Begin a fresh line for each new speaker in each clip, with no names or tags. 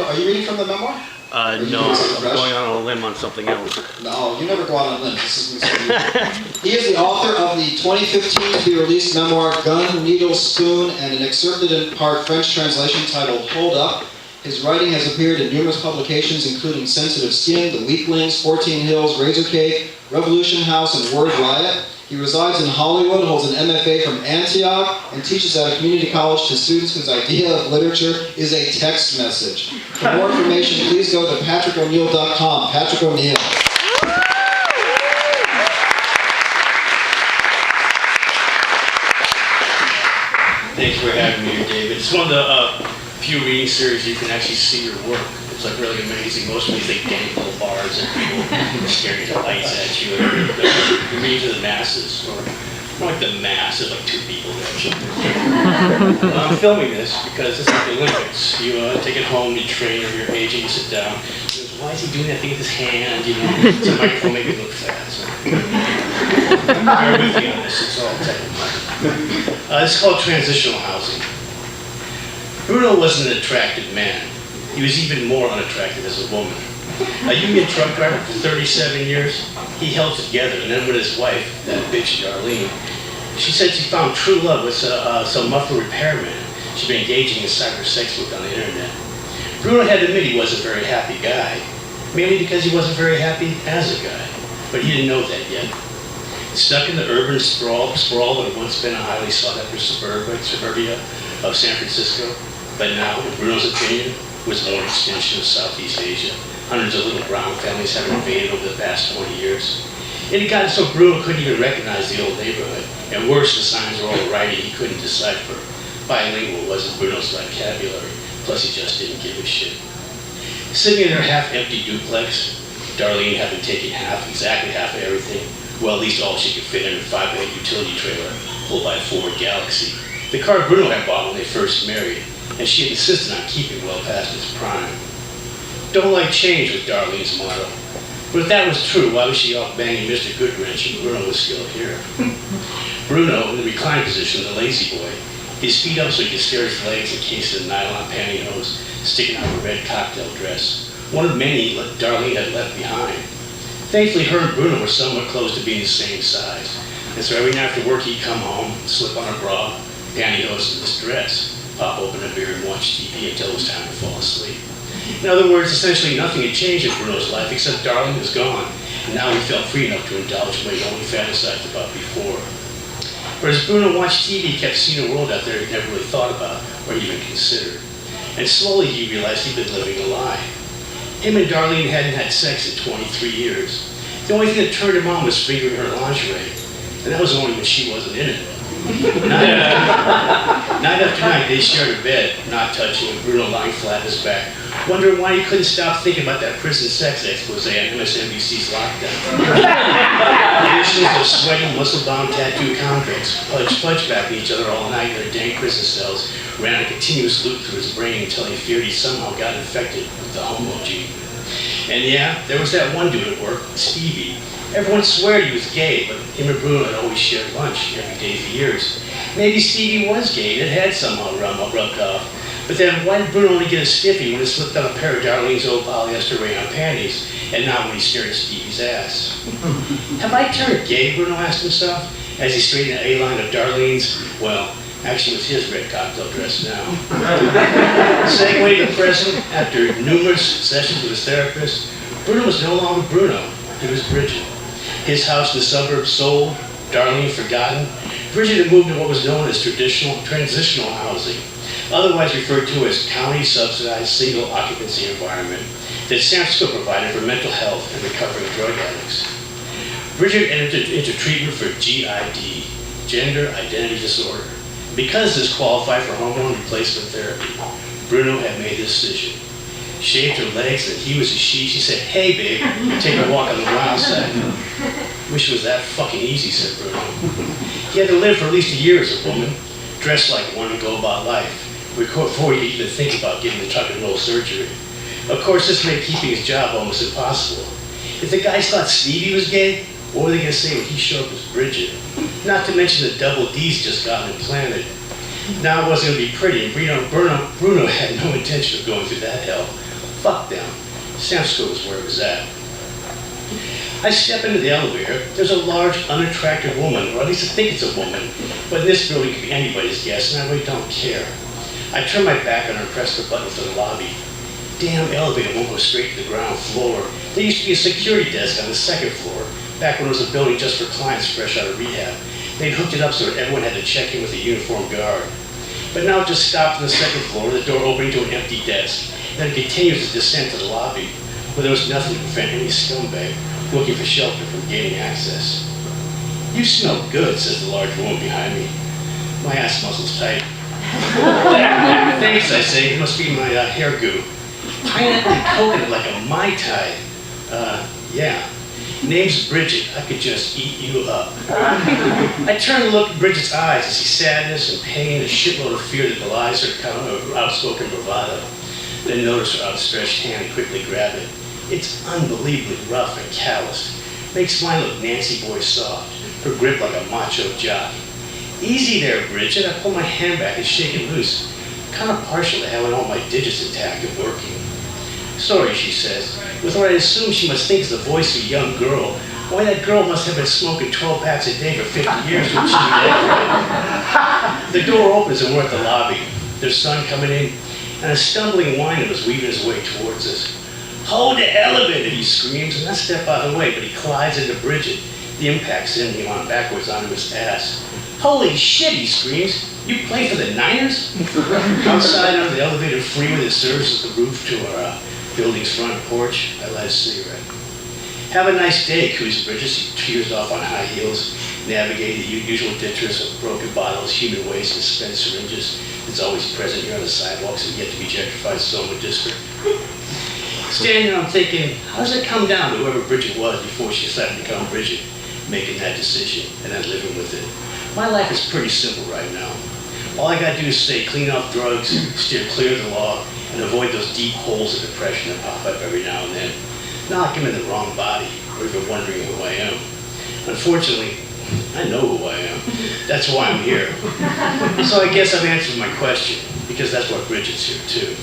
Are you reading from the memoir?
No, I'm going on a limb on something else.
No, you never go out on a limb. He is the author of the 2015 to be released memoir Gun, Needle, Spoon, and an excerpted in part French translation titled Hold Up. His writing has appeared in numerous publications including Sensitive Skin, The Weaklings, 14 Hills, Razor Cake, Revolution House, and Word Riot. He resides in Hollywood, holds an MFA from Antioch, and teaches at a community college to students whose idea of literature is a text message. For more information, please go to patrickoneal.com. Patrick O'Neal.
Thanks for having me here, David. It's one of the few reading series you can actually see your work. It's like really amazing. Most of these they dangle bars and people are staring at the lights at you. You're reading to the masses, or more like the mass. There's like 2 people there. I'm filming this because it's like the Olympics. You take it home, you train over your age, and you sit down. He goes, why is he doing that thing with his hand? You know, it's a microphone, make me look fat. So. Bear with me on this. It's all technical. This is called Transitional Housing. Bruno wasn't an attractive man. He was even more unattractive as a woman. A union truck driver for 37 years, he held together, and then with his wife, that bitch Darlene, she said she found true love with some muffler repairman she'd been engaging in cyber sex with on the internet. Bruno had to admit he wasn't a very happy guy, mainly because he wasn't very happy as a guy, but he didn't know that yet. Stuck in the urban sprawl that had once been a highly sought-after suburbia of San Francisco, but now, in Bruno's opinion, was more an extension of Southeast Asia. Hundreds of little brown families have invaded over the past 20 years. It had gotten so Bruno couldn't even recognize the old neighborhood, and worse, the signs were all writing he couldn't decipher. Bilingual wasn't Bruno's vocabulary, plus he just didn't give a shit. Sitting in her half-empty duplex, Darlene having taken exactly half of everything, well, at least all she could fit in a 5-bay utility trailer pulled by a Ford Galaxy. The car Bruno had bought when they first married, and she had insisted on keeping well past its prime. Don't like change was Darlene's motto. But if that was true, why was she off banging Mr. Goodwrench and Bruno was still here? Bruno, in the reclined position, the lazy boy, his feet up so he could stare his legs encased in nylon pantyhose, sticking out a red cocktail dress, one of many Darlene had left behind. Thankfully, her and Bruno were somewhat close to being the same size, and so every night after work he'd come home, slip on a bra, pantyhose, and this dress, pop open a beer and watch TV until it was time to fall asleep. In other words, essentially nothing had changed in Bruno's life except Darlene was gone, and now he felt free enough to indulge in what he'd only fantasized about before. But as Bruno watched TV, he kept seeing a world out there he'd never really thought about or even considered. And slowly he realized he'd been living a lie. Him and Darlene hadn't had sex in 23 years. The only thing that turned him on was fingering her lingerie, and that was only when she wasn't in it. Night after night, they shared a bed, not touching, and Bruno lying flat in his back, wondering why he couldn't stop thinking about that prison sex expose on MSNBC's lockdown. Visions of sweating, muscle-bound, tattooed convicts fudge-backing each other all night in their dank prison cells ran a continuous loop through his brain until he feared he somehow got infected with the homo gene. And yeah, there was that one dude at work, Stevie. Everyone swore he was gay, but him and Bruno had always shared lunch every day for years. Maybe Stevie was gay, and it had somehow rubbed off. But then why did Bruno only get a stiffy when he slipped on a pair of Darlene's old polyester rayon panties, and not when he stared at Stevie's ass? Have I turned gay, Bruno asked himself, as he straightened an A-line of Darlene's, well, actually it was his red cocktail dress now. Segue to the present, after numerous sessions with his therapist, Bruno was no longer Bruno, he was Bridget. His house in the suburbs sold, Darlene forgotten. Bridget had moved to what was known as transitional housing, otherwise referred to as county-subsidized single occupancy environment that San Francisco provided for mental health and recovering drug addicts. Bridget entered into treatment for GID, gender identity disorder. Because this qualified for hormone replacement therapy, Bruno had made this decision. Shaved her legs and he was a she. She said, "Hey babe, take a walk on the wild side." "Wish it was that fucking easy," said Bruno. He had to live for at least a year as a woman, dressed like one and go about life, before he could even think about getting the tuck and roll surgery. Of course, this made keeping his job almost impossible. If the guys thought Stevie was gay, what were they going to say when he showed up as Bridget? Not to mention the double D's just gotten implanted. Now it wasn't going to be pretty, and Bruno had no intention of going through that hell, Fuck them. San Francisco was where it was at. I step into the elevator. There's a large, unattractive woman, or at least I think it's a woman, but in this building it could be anybody's guess, and I really don't care. I turn my back on her and press the button for the lobby. Damn elevator won't go straight to the ground floor. There used to be a security desk on the second floor, back when it was a building just for clients fresh out of rehab. They'd hooked it up so that everyone had to check in with a uniformed guard. But now it just stops on the second floor, the door opening to an empty desk. Then it continues its descent to the lobby, where there was nothing to prevent any scumbag looking for shelter from gaining access. You smell good, says the large woman behind me. My ass muscles tight. Thanks, I say. It must be my hair goo. Pineapple and coconut like a Mai Tai. Yeah. Name's Bridget. I could just eat you up. I turn to look at Bridget's eyes and see sadness and pain, a shitload of fear that belies her kind of outspoken bravado. Then notice her outstretched hand and quickly grab it. It's unbelievably rough and calloused. Makes mine look Nancy Boy soft, her grip like a macho jock. Easy there, Bridget. I pull my hand back and shake it loose. Kind of partial to having all my digits intact and working. Sorry, she says, with what I assume she must think is the voice of a young girl. Why, that girl must have been smoking 12 packs a day for 50 years when she was The door opens and we're at the lobby. There's sun coming in, and a stumbling whiner was weaving his way towards us. Hold the elevator, he screams, and I step out of the way, but he collides into Bridget. The impact sending him on backwards onto his ass. Holy shit, he screams. You play for the Niners? Outside under the elevator freeway that serves as the roof to our building's front porch, I light a cigarette. Have a nice day, coos Bridget. He tears off on high heels, navigating the usual detritus of broken bottles, human waste, and spent syringes that's always present here on the sidewalks and yet to be gentrified Soma district. Standing there, I'm thinking, how does it come down to whoever Bridget was before she decided to become Bridget, making that decision and then living with it? My life is pretty simple right now. All I gotta do is stay clean off drugs, steer clear of the law, and avoid those deep holes of depression that pop up every now and then. Not like I'm in the wrong body, or even wondering who I am. Unfortunately, I know who I am. That's why I'm here. So I guess I've answered my question, because that's why Bridget's here too.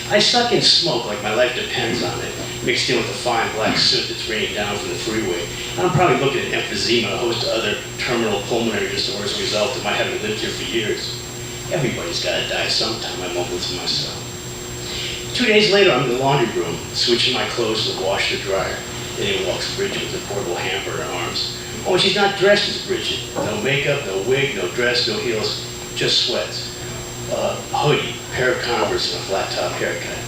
I suck in smoke like my life depends on it, mixed in with the fine black soot that's raining down from the freeway. And I'm probably looking at emphysema and a host of other terminal pulmonary disorders as a result of my having lived here for years. Everybody's gotta die sometime, I mumble to myself. 2 days later, I'm in the laundry room, switching my clothes to the washer dryer. And in walks Bridget with a portable hamper in her arms. Oh, she's not dressed as Bridget. No makeup, no wig, no dress, no heels, just sweats. Hoodie, pair of Converse, and a flat-top haircut.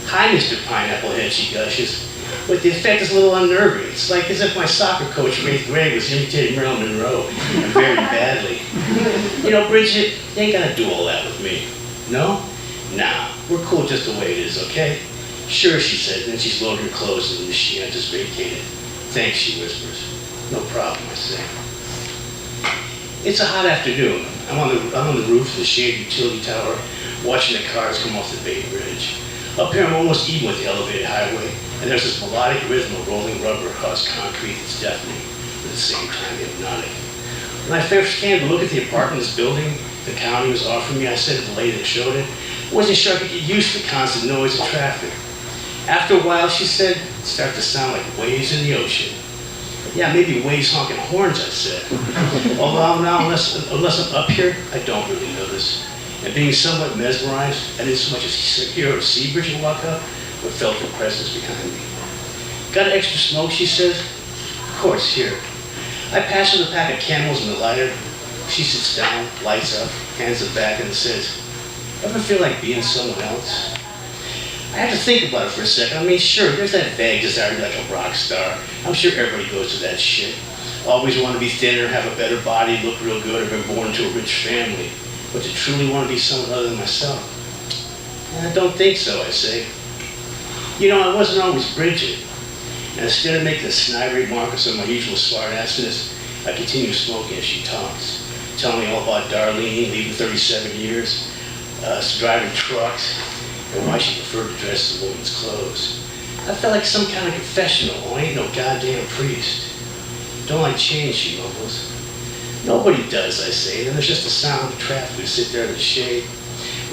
Hi, Mr. Pineapple Head, she gushes. But the effect is a little unnerving. It's like as if my soccer coach from 8th grade was imitating Marilyn Monroe, and very badly. You know, Bridget, you ain't gotta do all that with me. No? Nah, we're cool just the way it is, okay? Sure, she said, then she's loaded her clothes in the machine I just vacated. Thanks, she whispers. No problem, I say. It's a hot afternoon. I'm on the roof of the shaded utility tower, watching the cars come off the Bay Bridge. Up here, I'm almost even with the elevated highway, and there's this melodic rhythm of rolling rubber across concrete that's deafening, but at the same time hypnotic. When I first came to look at the apartment this building the county was offering me, I said to the lady that showed it, I wasn't sure I could get used to the constant noise of traffic. After a while, she said, it started to sound like waves in the ocean. Yeah, maybe waves honking horns, I said. Although now, unless I'm up here, I don't really notice. And being somewhat mesmerized, I didn't so much as hear or see Bridget walk up, but felt her presence behind me. Got an extra smoke, she says? Of course, here. I pass her the pack of Camels and the lighter. She sits down, lights up, hands it back, and says, ever feel like being someone else? I have to think about it for a second. I mean, sure, there's that vague desire to be like a rock star. I'm sure everybody goes through that shit. Always want to be thinner, have a better body, look real good, or been born into a rich family. But to truly want to be someone other than myself? I don't think so, I say. You know, I wasn't always Bridget. And instead of making a snide remark of some of my usual smart-assness, I continue smoking as she talks, telling me all about Darlene, leaving 37 years, driving trucks, and why she preferred to dress in women's clothes. I felt like some kind of confessional. I ain't no goddamn priest. Don't like change, she mumbles. Nobody does, I say. Then there's just the sound of traffic. We sit there in the shade.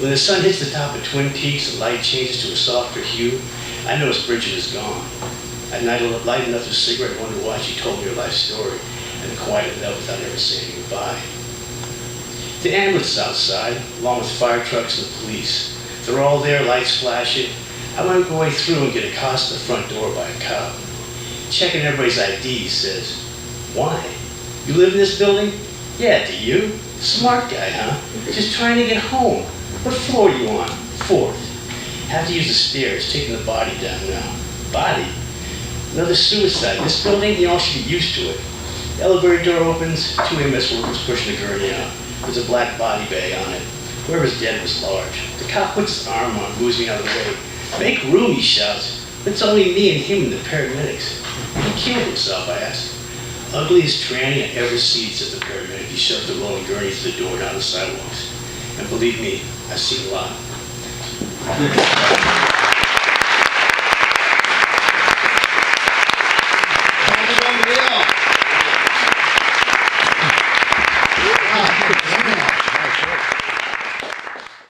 When the sun hits the top of Twin Peaks and light changes to a softer hue, I notice Bridget is gone. At night, I light enough a cigarette, wonder why she told me her life story, and quiet enough without ever saying goodbye. The ambulance is outside, along with fire trucks and the police. They're all there, lights flashing. I want to go through and get accosted at the front door by a cop. Checking everybody's ID, he says, "Why? You live in this building?" "Yeah, do you?" "Smart guy, huh? Just trying to get home. What floor are you on?" "4th. Have to use the stairs, taking the body down now." "Body? Another suicide. This building, you all should get used to it." The elevator door opens, 2 EMS workers pushing the gurney out. There's a black body bag on it. Whoever's dead was large. The cop puts his arm on, moves me out of the way. "Make room," he shouts. "It's only me and him and the paramedics." "He killed himself?" I asked. "Ugliest tranny I ever seen," said the paramedic. He shoved the rolling gurney through the door down the sidewalks. And believe me, I've seen a lot.